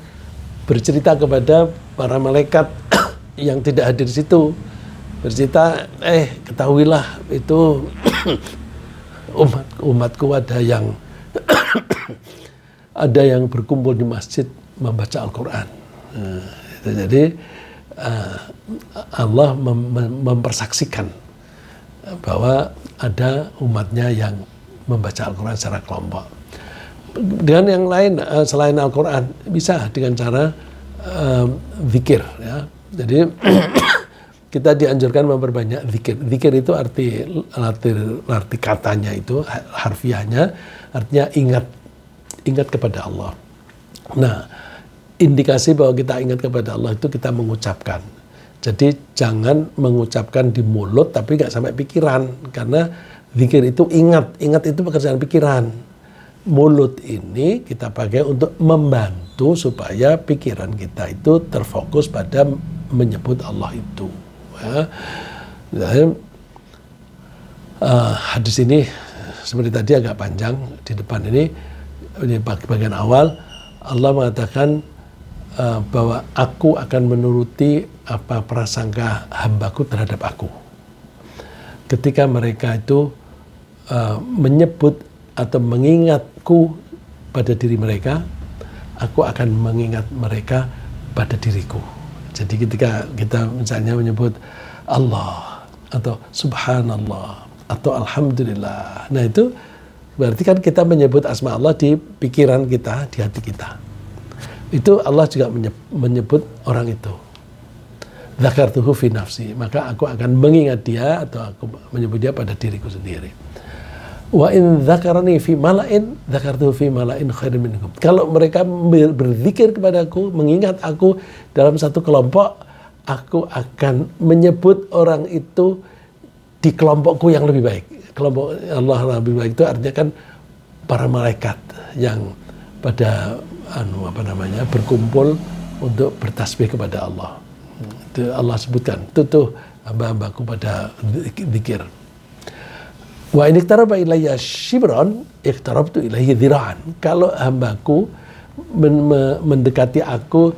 bercerita kepada para malaikat yang tidak hadir di situ. Bercerita, ketahuilah itu umatku ada yang berkumpul di masjid membaca Al-Quran. Jadi Allah mempersaksikan bahwa ada umatnya yang membaca Al-Quran secara kelompok. Dengan yang lain selain Al-Quran bisa dengan cara zikir. Ya. Jadi kita dianjurkan memperbanyak zikir. Zikir itu arti katanya itu harfiahnya artinya ingat kepada Allah. Nah, indikasi bahwa kita ingat kepada Allah itu kita mengucapkan. Jadi jangan mengucapkan di mulut tapi nggak sampai pikiran, karena zikir itu ingat itu pekerjaan pikiran. Mulut ini kita pakai untuk membantu supaya pikiran kita itu terfokus pada menyebut Allah itu. Ya. Hadis ini seperti tadi agak panjang di depan ini bagian awal Allah mengatakan bahwa aku akan menuruti apa prasangka hambaku terhadap aku. Ketika mereka itu menyebut atau mengingatku pada diri mereka, aku akan mengingat mereka pada diriku. Jadi ketika kita misalnya menyebut Allah atau Subhanallah atau Alhamdulillah, nah itu berarti kan kita menyebut asma Allah di pikiran kita, di hati kita. Itu Allah juga menyebut orang itu. Dzakartuhu fi nafsi, maka aku akan mengingat dia atau aku menyebut dia pada diriku sendiri. Wa in dzakarani fi mala'in dzakartuhu fi mala'in khairin minhum. Kalau mereka berzikir kepadaku, mengingat aku dalam satu kelompok, aku akan menyebut orang itu di kelompokku yang lebih baik. Kelompok Allah yang lebih baik itu artinya kan para malaikat yang pada berkumpul untuk bertasbih kepada Allah. Itu Allah sebutkan, tuh hamba-hambaku pada zikir. Wa in iktaraba ilayya shibran iktarabtu ilayhi dhira'an. Kalau hambaku mendekati aku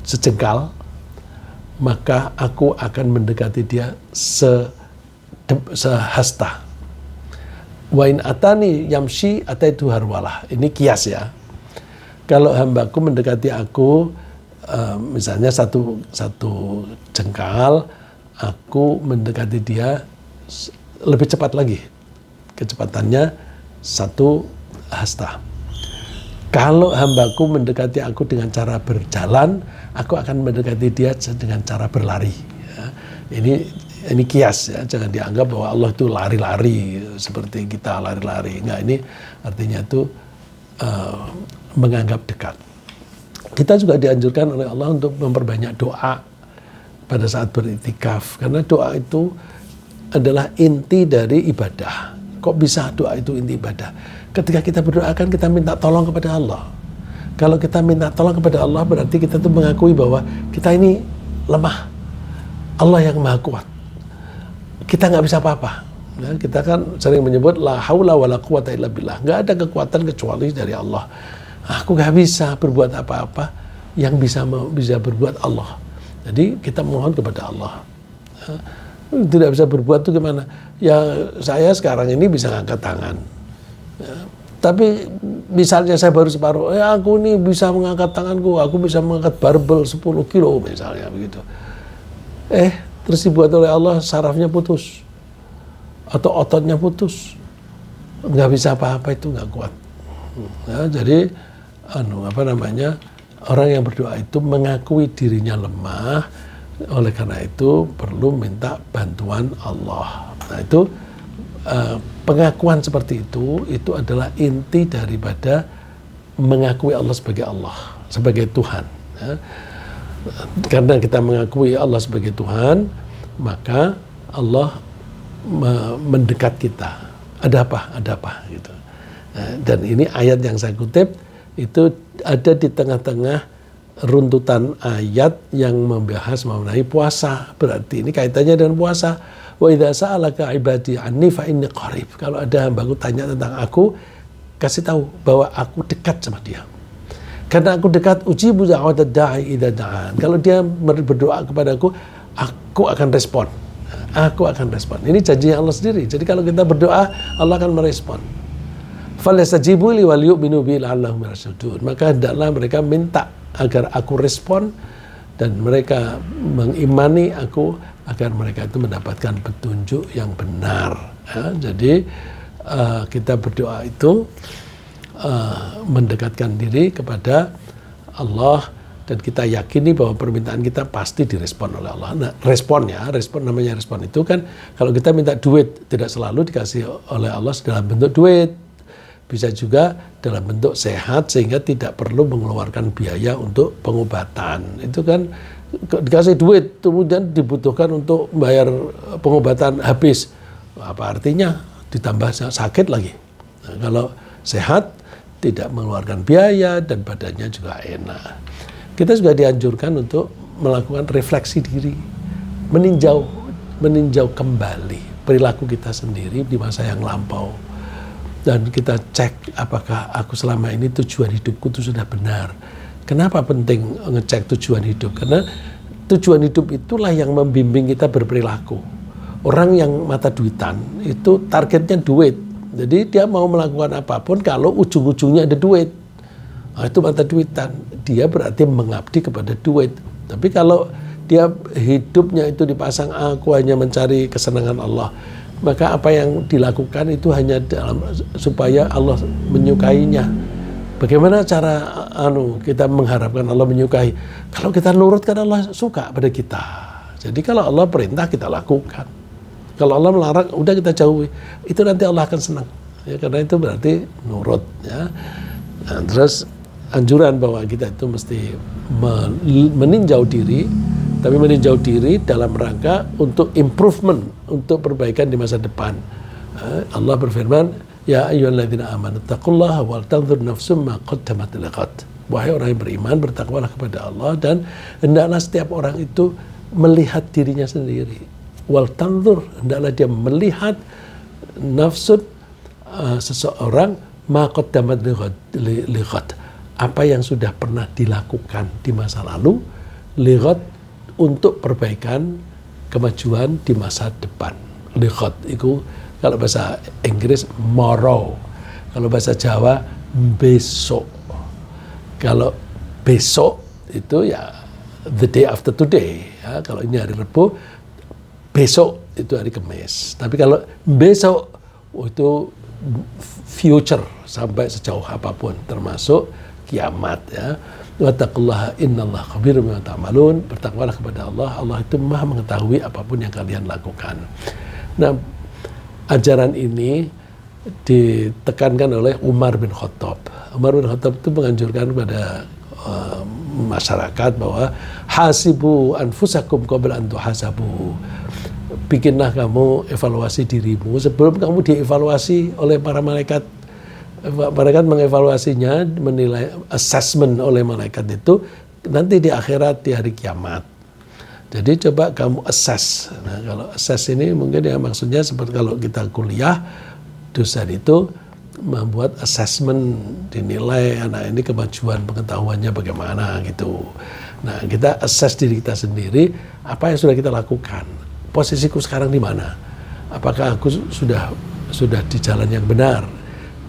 sejengkal, maka aku akan mendekati dia sehasta. Wa in atani yamshi ataitu harwalah. Ini kias ya. Kalau hambaku mendekati aku misalnya satu jengkal, aku mendekati dia lebih cepat lagi. Kecepatannya satu hasta. Kalau hambaku mendekati aku dengan cara berjalan, aku akan mendekati dia dengan cara berlari. Ya. Ini kias ya, jangan dianggap bahwa Allah itu lari-lari seperti kita lari-lari. Enggak, ini artinya itu menganggap dekat. Kita juga dianjurkan oleh Allah untuk memperbanyak doa pada saat beriktikaf, karena doa itu adalah inti dari ibadah. Kok bisa doa itu inti ibadah? Ketika kita berdoa kan kita minta tolong kepada Allah. Kalau kita minta tolong kepada Allah berarti kita tuh mengakui bahwa kita ini lemah. Allah yang maha kuat. Kita nggak bisa apa-apa. Nah, kita kan sering menyebut la haula wala quwata illa billah. Nggak ada kekuatan kecuali dari Allah. Aku nggak bisa berbuat apa-apa, yang bisa berbuat Allah. Jadi kita mohon kepada Allah. Tidak bisa berbuat itu gimana? Ya saya sekarang ini bisa ngangkat tangan. Ya, tapi misalnya saya baru separuh, aku ini bisa mengangkat tanganku, aku bisa mengangkat barbel 10 kilo misalnya begitu. Terus dibuat oleh Allah sarafnya putus atau ototnya putus, nggak bisa apa-apa, itu nggak kuat. Ya, jadi orang yang berdoa itu mengakui dirinya lemah, oleh karena itu perlu minta bantuan Allah. Nah itu pengakuan seperti itu adalah inti daripada mengakui Allah, sebagai Tuhan. Ya. Karena kita mengakui Allah sebagai Tuhan, maka Allah mendekat kita. Ada apa gitu. Dan ini ayat yang saya kutip itu ada di tengah-tengah runtutan ayat yang membahas mengenai puasa. Berarti ini kaitannya dengan puasa. Wa idza sa'alaka ibadi anni fa inni qarib. Kalau ada hambaku tanya tentang aku, kasih tahu bahwa aku dekat sama dia. Karena aku dekat, ujibu da'watad da'i idza da'an. Kalau dia berdoa kepadaku, aku akan respon. Aku akan respon. Ini janji Allah sendiri. Jadi kalau kita berdoa, Allah akan merespon. Falyastajibu li wal yu'minu bi la'allahum yarshudun. Maka hendaklah mereka minta agar aku respon dan mereka mengimani aku agar mereka itu mendapatkan petunjuk yang benar. Jadi kita berdoa itu mendekatkan diri kepada Allah dan kita yakini bahwa permintaan kita pasti direspon oleh Allah. Nah, respon namanya respon itu kan kalau kita minta duit tidak selalu dikasih oleh Allah dalam bentuk duit. Bisa juga dalam bentuk sehat sehingga tidak perlu mengeluarkan biaya untuk pengobatan. Itu kan dikasih duit kemudian dibutuhkan untuk bayar pengobatan habis. Apa artinya? Ditambah sakit lagi. Nah, kalau sehat tidak mengeluarkan biaya dan badannya juga enak. Kita juga dianjurkan untuk melakukan refleksi diri, meninjau kembali perilaku kita sendiri di masa yang lampau. Dan kita cek apakah aku selama ini tujuan hidupku itu sudah benar. Kenapa penting ngecek tujuan hidup? Karena tujuan hidup itulah yang membimbing kita berperilaku. Orang yang mata duitan itu targetnya duit. Jadi dia mau melakukan apapun kalau ujung-ujungnya ada duit. Nah, itu mata duitan. Dia berarti mengabdi kepada duit. Tapi kalau dia hidupnya itu dipasang aku hanya mencari kesenangan Allah, maka apa yang dilakukan itu hanya supaya Allah menyukainya. Bagaimana cara kita mengharapkan Allah menyukai? Kalau kita nurut kan Allah suka pada kita. Jadi kalau Allah perintah kita lakukan. Kalau Allah melarang udah kita jauhi. Itu nanti Allah akan senang. Ya, karena itu berarti nurut. Ya. Nah, terus anjuran bahwa kita itu mesti meninjau diri, tapi meninjau diri dalam rangka untuk improvement, untuk perbaikan di masa depan. Allah berfirman, ya ayyuhalladzina amanu taqullaha wal tanzur nafsum ma qaddamat liqad. Wahai orang yang beriman, bertakwalah kepada Allah dan hendaklah setiap orang itu melihat dirinya sendiri. Wal tanzur, hendaklah dia melihat nafsun seseorang ma qaddamat liqad. Apa yang sudah pernah dilakukan di masa lalu, liqad untuk perbaikan kemajuan di masa depan. Liqad itu kalau bahasa Inggris tomorrow, kalau bahasa Jawa besok. Kalau besok itu ya the day after today. Ya, kalau ini hari Rabu, besok itu hari Kamis. Tapi kalau besok itu future sampai sejauh apapun, termasuk kiamat ya. Wattaqullaha innallaha khabirum bima ta'malun. Bertakwalah kepada Allah. Allah itu Maha mengetahui apapun yang kalian lakukan. Nah, ajaran ini ditekankan oleh Umar bin Khattab. Umar bin Khattab itu menganjurkan kepada masyarakat bahwa hasibu anfusakum qabla an tuhasabu. Bikinlah kamu evaluasi dirimu sebelum kamu dievaluasi oleh para malaikat. Malaikat mengevaluasinya, menilai assessment oleh malaikat itu nanti di akhirat, di hari kiamat. Jadi coba kamu assess. Nah, kalau assess ini mungkin ya maksudnya seperti kalau kita kuliah, dosen itu membuat assessment, dinilai anak ini kemajuan pengetahuannya bagaimana gitu. Nah, kita assess diri kita sendiri, apa yang sudah kita lakukan. Posisiku sekarang di mana? Apakah aku sudah di jalan yang benar?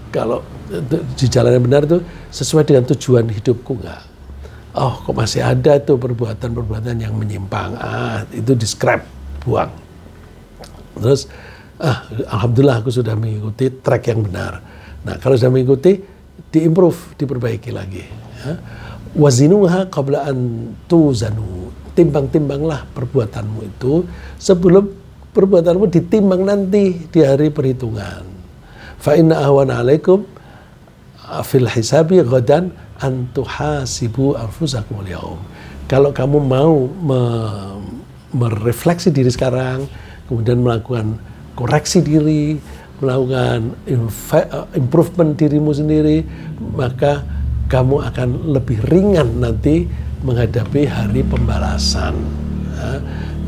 Kalau di jalan yang benar itu sesuai dengan tujuan hidupku enggak? Oh, kok masih ada tuh perbuatan-perbuatan yang menyimpang. Itu di-scrap, buang. Terus, alhamdulillah aku sudah mengikuti track yang benar. Nah, kalau sudah mengikuti, di-improve, diperbaiki lagi. Ya. Wazinuha qabla an tuzanu. Timbang-timbanglah perbuatanmu itu sebelum perbuatanmu ditimbang nanti di hari perhitungan. Fa inna ahwana alaikum fil hisabi ghadan an tuhasibu anfusakum al-yaum. Kalau kamu mau merefleksi diri sekarang, kemudian melakukan koreksi diri, melakukan improvement dirimu sendiri, maka kamu akan lebih ringan nanti menghadapi hari pembalasan. Ya,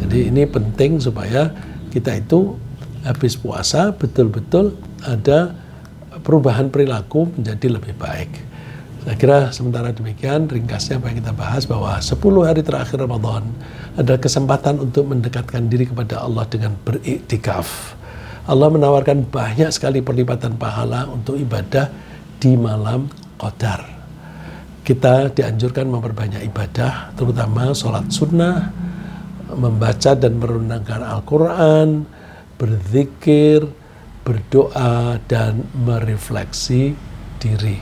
jadi ini penting supaya kita itu habis puasa betul-betul ada perubahan perilaku menjadi lebih baik. Saya kira sementara demikian ringkasnya apa yang kita bahas, bahwa 10 hari terakhir Ramadan adalah kesempatan untuk mendekatkan diri kepada Allah dengan beriktikaf. Allah menawarkan banyak sekali perlipatan pahala untuk ibadah di malam Qadar. Kita dianjurkan memperbanyak ibadah, terutama sholat sunnah, membaca dan merenungkan Al-Quran, berzikir, berdoa, dan merefleksi diri.